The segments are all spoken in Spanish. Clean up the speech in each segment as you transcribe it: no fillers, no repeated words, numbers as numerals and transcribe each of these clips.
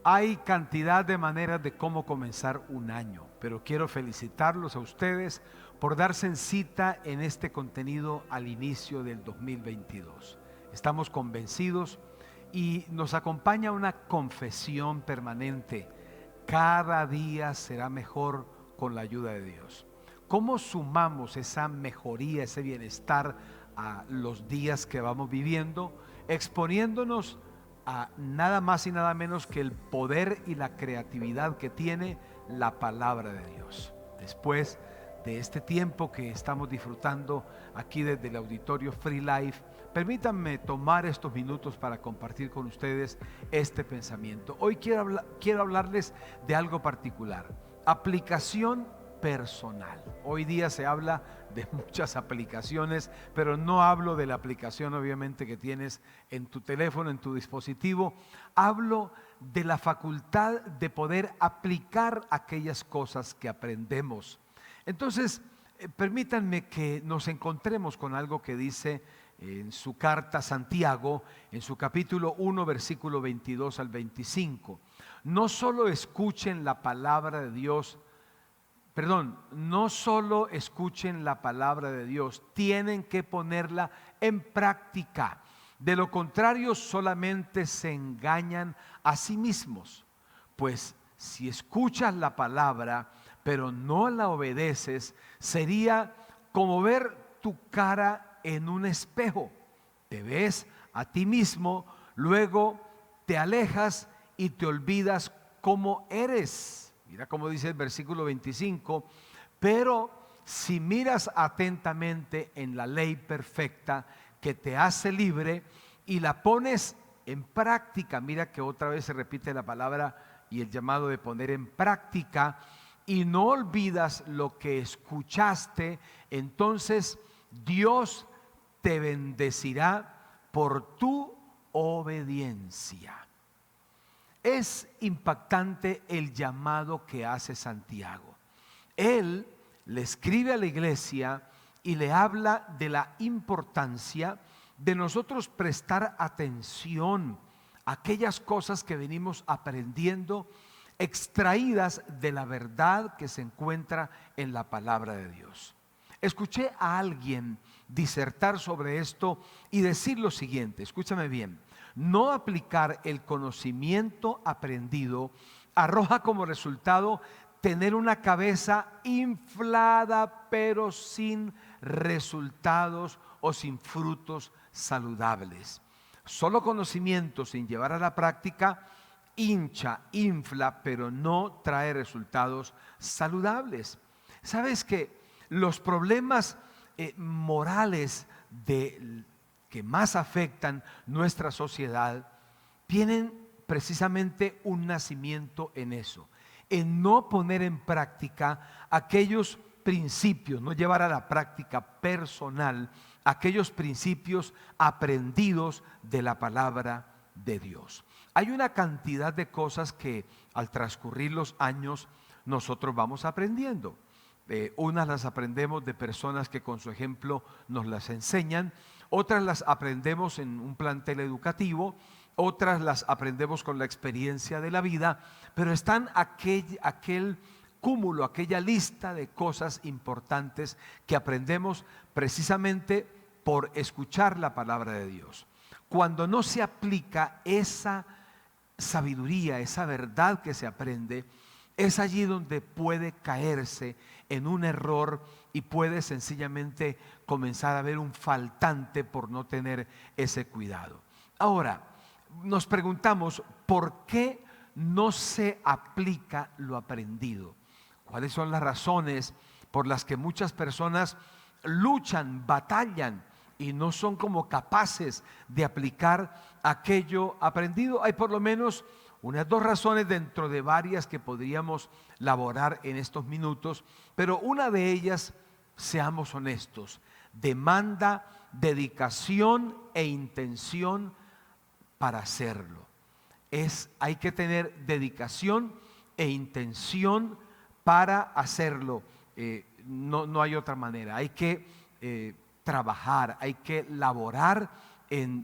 Hay cantidad de maneras de cómo comenzar un año, pero quiero felicitarlos a ustedes por darse en cita en este contenido al inicio del 2022. Estamos convencidos y nos acompaña una confesión permanente. Cada día será mejor con la ayuda de Dios. ¿Cómo sumamos esa mejoría, ese bienestar a los días que vamos viviendo? Exponiéndonos a nada más y nada menos que el poder y la creatividad que tiene la palabra de Dios. Después de este tiempo que estamos disfrutando aquí desde el auditorio Free Life, permítanme tomar estos minutos para compartir con ustedes este pensamiento. Hoy quiero hablarles de algo particular: aplicación personal. Hoy día se habla de muchas aplicaciones, pero no hablo de la aplicación obviamente que tienes en tu teléfono, en tu dispositivo. Hablo de la facultad de poder aplicar aquellas cosas que aprendemos. Entonces, permítanme que nos encontremos con algo que dice en su carta Santiago, en su capítulo 1, versículo 22 al 25. No solo escuchen la palabra de Dios, no solo escuchen la palabra de Dios, tienen que ponerla en práctica. De lo contrario, solamente se engañan a sí mismos. Pues si escuchas la palabra, pero no la obedeces, sería como ver tu cara en un espejo. Te ves a ti mismo, luego te alejas y te olvidas cómo eres. Mira cómo dice el versículo 25, pero si miras atentamente en la ley perfecta que te hace libre y la pones en práctica, mira que otra vez se repite la palabra y el llamado de poner en práctica, y no olvidas lo que escuchaste, entonces Dios te bendecirá por tu obediencia. Es impactante el llamado que hace Santiago. Él le escribe a la iglesia y le habla de la importancia de nosotros prestar atención a aquellas cosas que venimos aprendiendo, extraídas de la verdad que se encuentra en la palabra de Dios. Escuché a alguien disertar sobre esto y decir lo siguiente, escúchame bien: no aplicar el conocimiento aprendido arroja como resultado tener una cabeza inflada pero sin resultados o sin frutos saludables. Solo conocimiento sin llevar a la práctica infla, pero no trae resultados saludables. ¿Sabes que los problemas morales que más afectan nuestra sociedad tienen precisamente un nacimiento en eso, en no poner en práctica aquellos principios, no llevar a la práctica personal aquellos principios aprendidos de la palabra de Dios? Hay una cantidad de cosas que al transcurrir los años nosotros vamos aprendiendo. Unas las aprendemos de personas que con su ejemplo nos las enseñan, otras las aprendemos en un plantel educativo, otras las aprendemos con la experiencia de la vida, pero están aquel cúmulo, aquella lista de cosas importantes que aprendemos precisamente por escuchar la palabra de Dios. Cuando no se aplica esa sabiduría, esa verdad que se aprende, es allí donde puede caerse en un error y puede sencillamente comenzar a ver un faltante por no tener ese cuidado. Ahora, nos preguntamos, ¿por qué no se aplica lo aprendido? ¿Cuáles son las razones por las que muchas personas luchan, batallan y no son como capaces de aplicar aquello aprendido? Hay por lo menos unas dos razones dentro de varias que podríamos laborar en estos minutos, pero una de ellas, seamos honestos, demanda dedicación e intención para hacerlo. Hay que tener dedicación e intención para hacerlo. No hay otra manera. Hay que trabajar, hay que laborar en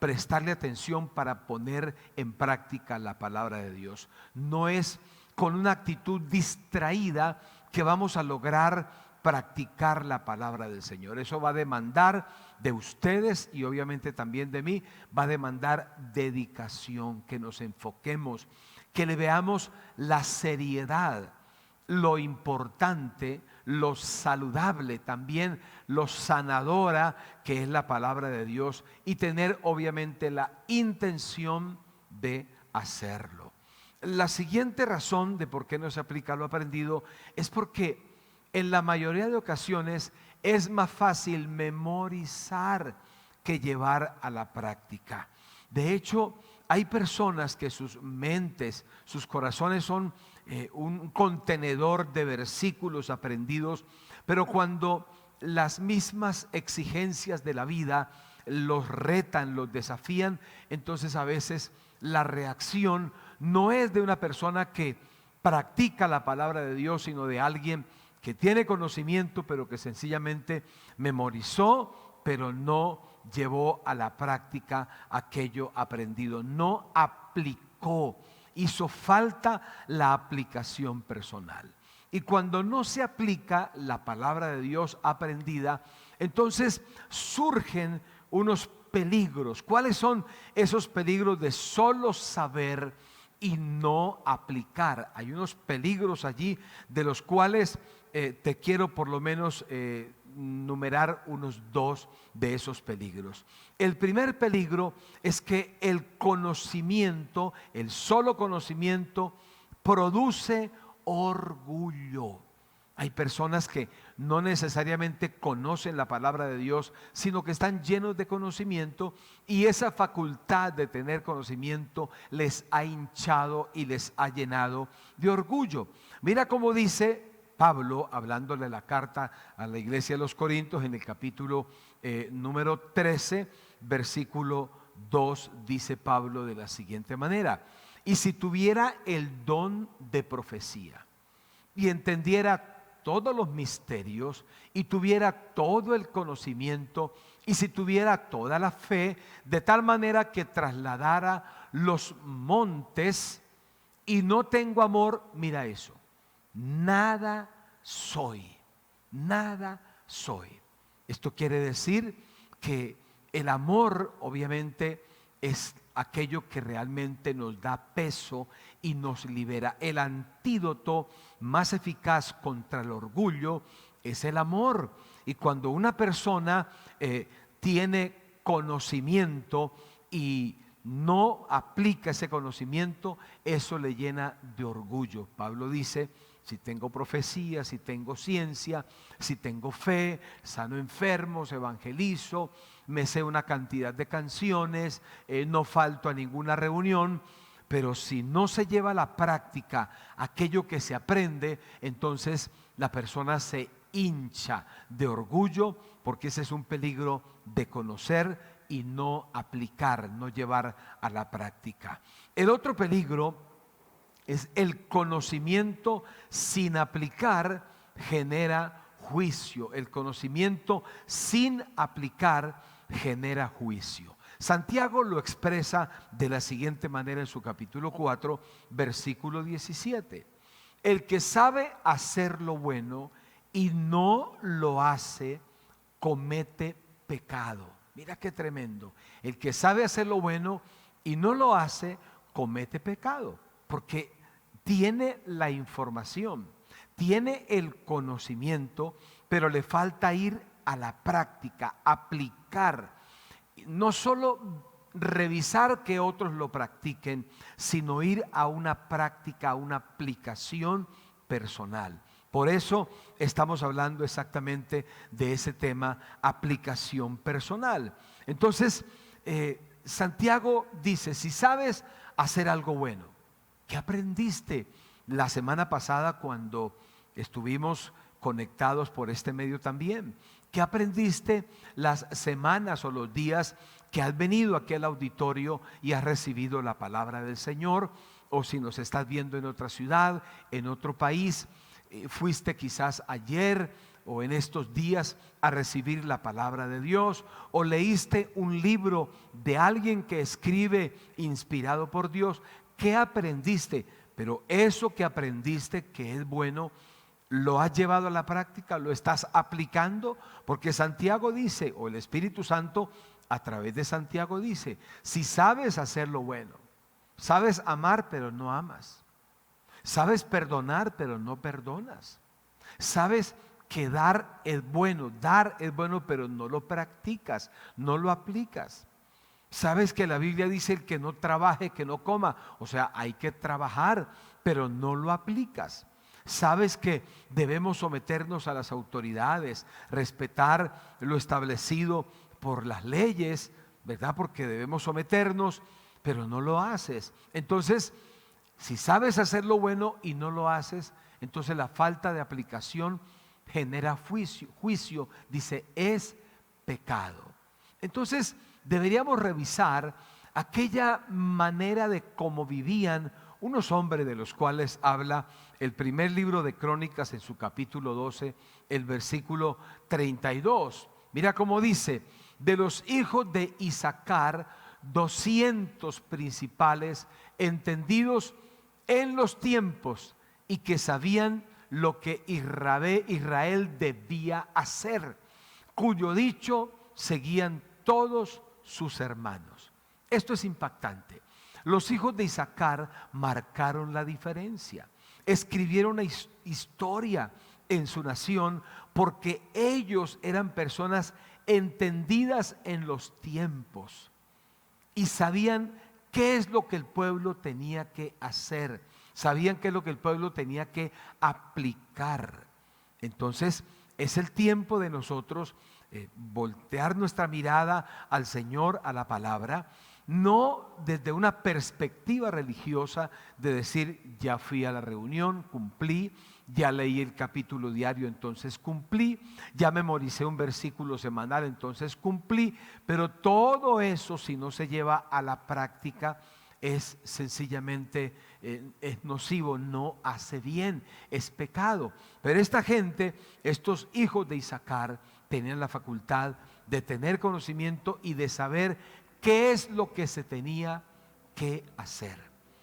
prestarle atención para poner en práctica la palabra de Dios. No es con una actitud distraída que vamos a lograr practicar la palabra del Señor. Eso va a demandar de ustedes y obviamente también de mí, va a demandar dedicación, que nos enfoquemos, que le veamos la seriedad, lo importante, lo saludable, también lo sanadora que es la palabra de Dios, y tener obviamente la intención de hacerlo. La siguiente razón de por qué no se aplica lo aprendido es porque en la mayoría de ocasiones es más fácil memorizar que llevar a la práctica. De hecho, hay personas que sus mentes, sus corazones son un contenedor de versículos aprendidos, pero cuando las mismas exigencias de la vida los retan, los desafían, entonces a veces la reacción no es de una persona que practica la palabra de Dios, sino de alguien que tiene conocimiento, pero que sencillamente memorizó, pero no llevó a la práctica aquello aprendido, no aplicó, hizo falta la aplicación personal. Y cuando no se aplica la palabra de Dios aprendida, entonces surgen unos peligros. ¿Cuáles son esos peligros de solo saber y no aplicar? Hay unos peligros allí de los cuales te quiero por lo menos numerar unos dos de esos peligros. El primer peligro es que el conocimiento, el solo conocimiento, produce orgullo. Hay personas que no necesariamente conocen la palabra de Dios, sino que están llenos de conocimiento, y esa facultad de tener conocimiento les ha hinchado y les ha llenado de orgullo. Mira cómo dice Pablo, hablándole la carta a la iglesia de los Corintios, en el capítulo número 13, versículo 2, dice Pablo de la siguiente manera: y si tuviera el don de profecía y entendiera todos los misterios y tuviera todo el conocimiento, y si tuviera toda la fe, de tal manera que trasladara los montes, y no tengo amor, mira eso, nada soy, nada soy. Esto quiere decir que el amor obviamente es aquello que realmente nos da peso y nos libera. El antídoto más eficaz contra el orgullo es el amor. Y cuando una persona tiene conocimiento y no aplica ese conocimiento, eso le llena de orgullo. Pablo dice: si tengo profecía, si tengo ciencia, si tengo fe, sano enfermos, evangelizo, me sé una cantidad de canciones, no falto a ninguna reunión, pero si no se lleva a la práctica aquello que se aprende, entonces la persona se hincha de orgullo, porque ese es un peligro de conocer y no aplicar, no llevar a la práctica. El otro peligro es el conocimiento sin aplicar genera juicio. El conocimiento sin aplicar genera juicio. Santiago lo expresa de la siguiente manera en su capítulo 4, versículo 17. El que sabe hacer lo bueno y no lo hace, comete pecado. Mira qué tremendo. El que sabe hacer lo bueno y no lo hace, comete pecado, porque tiene la información, tiene el conocimiento, pero le falta ir a la práctica, aplicar. No solo revisar que otros lo practiquen, sino ir a una práctica, a una aplicación personal. Por eso estamos hablando exactamente de ese tema, aplicación personal. Entonces, Santiago dice: si sabes hacer algo bueno, ¿qué aprendiste la semana pasada cuando estuvimos conectados por este medio también? ¿Qué aprendiste las semanas o los días que has venido aquí al auditorio y has recibido la palabra del Señor? O si nos estás viendo en otra ciudad, en otro país, fuiste quizás ayer o en estos días a recibir la palabra de Dios, o leíste un libro de alguien que escribe inspirado por Dios. ¿Qué aprendiste? Pero eso que aprendiste, que es bueno, ¿lo has llevado a la práctica? ¿Lo estás aplicando? Porque Santiago dice, o el Espíritu Santo a través de Santiago dice, si sabes hacer lo bueno, sabes amar pero no amas, sabes perdonar pero no perdonas, sabes que dar es bueno pero no lo practicas, no lo aplicas. Sabes que la Biblia dice el que no trabaje, que no coma. O sea, hay que trabajar, pero no lo aplicas. Sabes que debemos someternos a las autoridades, respetar lo establecido por las leyes, ¿verdad? Porque debemos someternos, pero no lo haces. Entonces, si sabes hacer lo bueno y no lo haces, entonces la falta de aplicación genera juicio, dice, es pecado. Entonces, deberíamos revisar aquella manera de cómo vivían unos hombres de los cuales habla el primer libro de Crónicas en su capítulo 12, el versículo 32. Mira cómo dice, de los hijos de Isaacar, 200 principales, entendidos en los tiempos y que sabían lo que Israel debía hacer, cuyo dicho seguían todos sus hermanos. Esto es impactante. Los hijos de Isaacar marcaron la diferencia, escribieron una historia en su nación porque ellos eran personas entendidas en los tiempos y sabían qué es lo que el pueblo tenía que hacer, sabían qué es lo que el pueblo tenía que aplicar. Entonces es el tiempo de nosotros voltear nuestra mirada al Señor, a la palabra, no desde una perspectiva religiosa de decir, ya fui a la reunión, cumplí, ya leí el capítulo diario, entonces cumplí, ya memoricé un versículo semanal, entonces cumplí, pero todo eso, si no se lleva a la práctica, es sencillamente es nocivo, no hace bien, es pecado. Pero esta gente, estos hijos de Isaacar, tenían la facultad de tener conocimiento y de saber qué es lo que se tenía que hacer.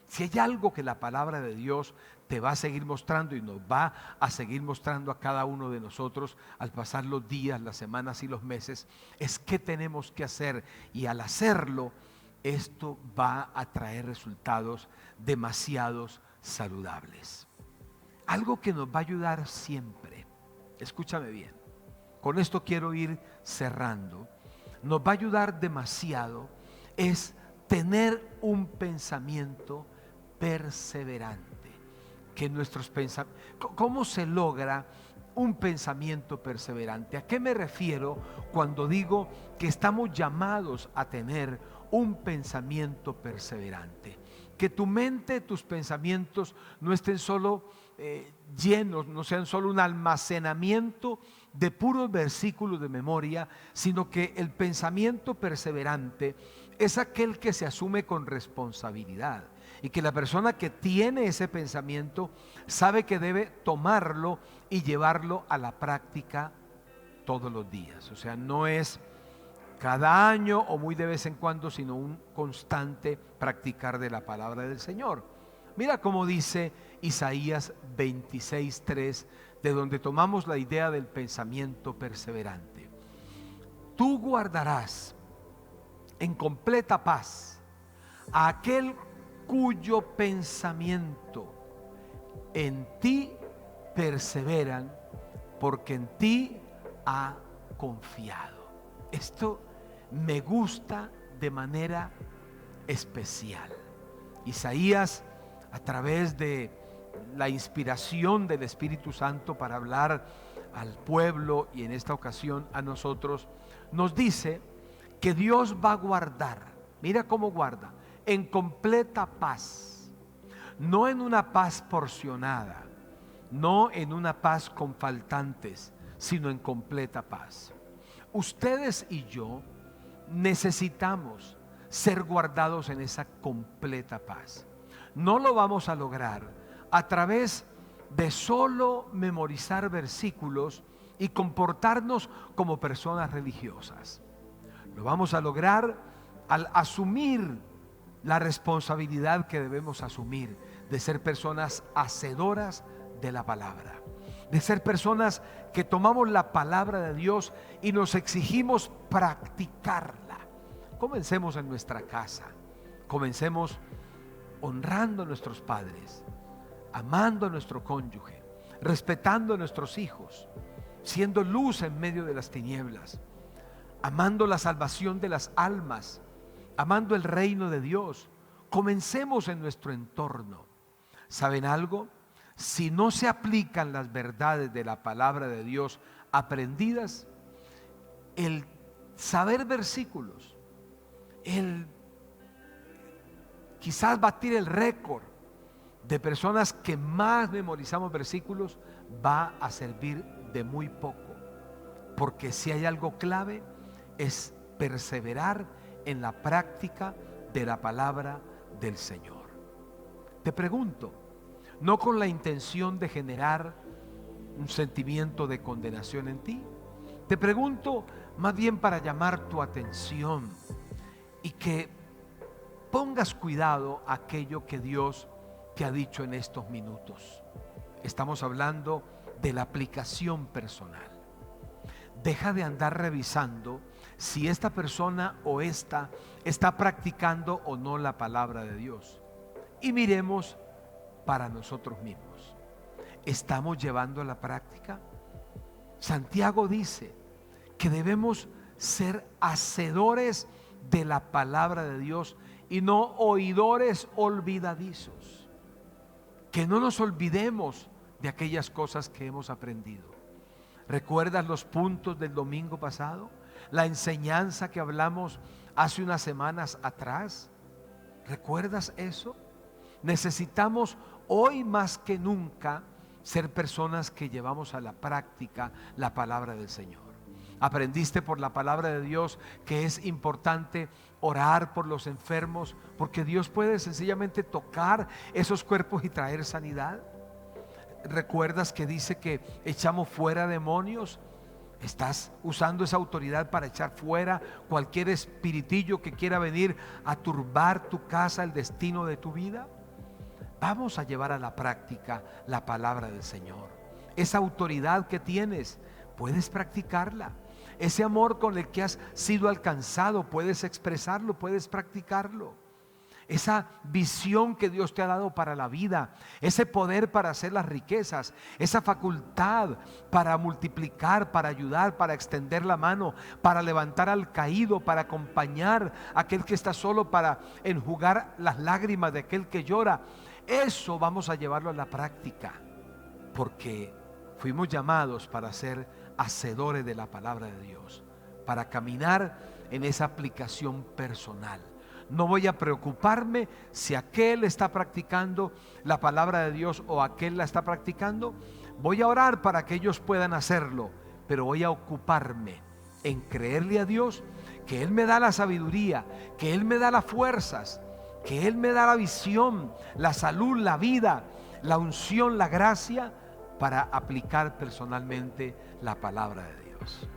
Si hay algo que la palabra de Dios te va a seguir mostrando y nos va a seguir mostrando a cada uno de nosotros al pasar los días, las semanas y los meses, es qué tenemos que hacer, y al hacerlo, esto va a traer resultados demasiados saludables. Algo que nos va a ayudar siempre, escúchame bien, con esto quiero ir cerrando, nos va a ayudar demasiado es tener un pensamiento perseverante. Que nuestros pensamientos, ¿cómo se logra un pensamiento perseverante? ¿A qué me refiero cuando digo que estamos llamados a tener un pensamiento perseverante? Que tu mente, tus pensamientos no estén solo llenos, no sean solo un almacenamiento de puros versículos de memoria, sino que el pensamiento perseverante es aquel que se asume con responsabilidad, y que la persona que tiene ese pensamiento sabe que debe tomarlo y llevarlo a la práctica todos los días. O sea, no es cada año o muy de vez en cuando, sino un constante practicar de la palabra del Señor. Mira cómo dice Isaías 26:3, de donde tomamos la idea del pensamiento perseverante. Tú guardarás en completa paz a aquel cuyo pensamiento en ti perseveran, porque en ti ha confiado. Esto me gusta de manera especial. Isaías, a través de la inspiración del Espíritu Santo para hablar al pueblo y en esta ocasión a nosotros, nos dice que Dios va a guardar, mira cómo guarda, en completa paz, no en una paz porcionada, no en una paz con faltantes, sino en completa paz. Ustedes y yo necesitamos ser guardados en esa completa paz. No lo vamos a lograr a través de solo memorizar versículos y comportarnos como personas religiosas. Lo vamos a lograr al asumir la responsabilidad que debemos asumir de ser personas hacedoras de la palabra, de ser personas que tomamos la palabra de Dios y nos exigimos practicarla. Comencemos en nuestra casa, comencemos honrando a nuestros padres, amando a nuestro cónyuge, respetando a nuestros hijos, siendo luz en medio de las tinieblas, amando la salvación de las almas, amando el reino de Dios. Comencemos en nuestro entorno. ¿Saben algo? Si no se aplican las verdades de la palabra de Dios aprendidas, el saber versículos, el quizás batir el récord de personas que más memorizamos versículos, va a servir de muy poco. Porque si hay algo clave, es perseverar en la práctica de la palabra del Señor. Te pregunto, no con la intención de generar un sentimiento de condenación en ti, te pregunto más bien para llamar tu atención y que pongas cuidado a aquello que Dios te ha dicho en estos minutos. Estamos hablando de la aplicación personal. Deja de andar revisando si esta persona o esta está practicando o no la palabra de Dios. Y miremos para nosotros mismos. ¿Estamos llevando a la práctica? Santiago dice que debemos ser hacedores de la palabra de Dios y no oidores olvidadizos. Que no nos olvidemos de aquellas cosas que hemos aprendido. ¿Recuerdas los puntos del domingo pasado? La enseñanza que hablamos hace unas semanas atrás. ¿Recuerdas eso? Necesitamos hoy más que nunca ser personas que llevamos a la práctica la palabra del Señor. Aprendiste por la palabra de Dios que es importante orar por los enfermos, porque Dios puede sencillamente tocar esos cuerpos y traer sanidad. ¿Recuerdas que dice que echamos fuera demonios? ¿Estás usando esa autoridad para echar fuera cualquier espiritillo que quiera venir a turbar tu casa, el destino de tu vida? Vamos a llevar a la práctica la palabra del Señor. Esa autoridad que tienes, puedes practicarla. Ese amor con el que has sido alcanzado, puedes expresarlo, puedes practicarlo. Esa visión que Dios te ha dado para la vida, ese poder para hacer las riquezas, esa facultad para multiplicar, para ayudar, para extender la mano, para levantar al caído, para acompañar a aquel que está solo, para enjugar las lágrimas de aquel que llora. Eso vamos a llevarlo a la práctica, porque fuimos llamados para ser hacedores de la palabra de Dios, para caminar en esa aplicación personal. No voy a preocuparme si aquel está practicando la palabra de Dios o aquel la está practicando. Voy a orar para que ellos puedan hacerlo, pero voy a ocuparme en creerle a Dios que Él me da la sabiduría, que Él me da las fuerzas, que Él me da la visión, la salud, la vida, la unción, la gracia para aplicar personalmente la palabra de Dios.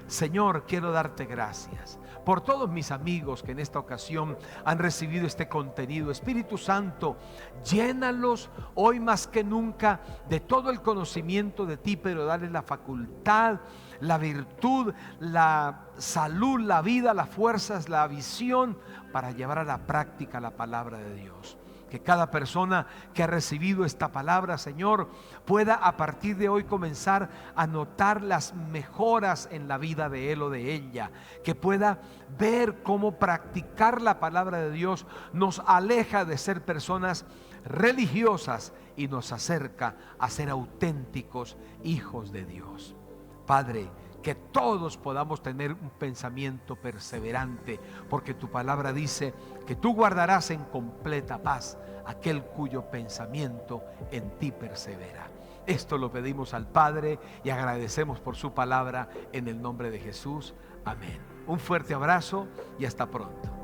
Señor, quiero darte gracias por todos mis amigos que en esta ocasión han recibido este contenido. Espíritu Santo, llénalos hoy más que nunca de todo el conocimiento de ti, pero dale la facultad, la virtud, la salud, la vida, las fuerzas, la visión para llevar a la práctica la palabra de Dios. Que cada persona que ha recibido esta palabra, Señor, pueda a partir de hoy comenzar a notar las mejoras en la vida de él o de ella. Que pueda ver cómo practicar la palabra de Dios nos aleja de ser personas religiosas y nos acerca a ser auténticos hijos de Dios. Padre, que todos podamos tener un pensamiento perseverante, porque tu palabra dice que tú guardarás en completa paz aquel cuyo pensamiento en ti persevera. Esto lo pedimos al Padre y agradecemos por su palabra en el nombre de Jesús. Amén. Un fuerte abrazo y hasta pronto.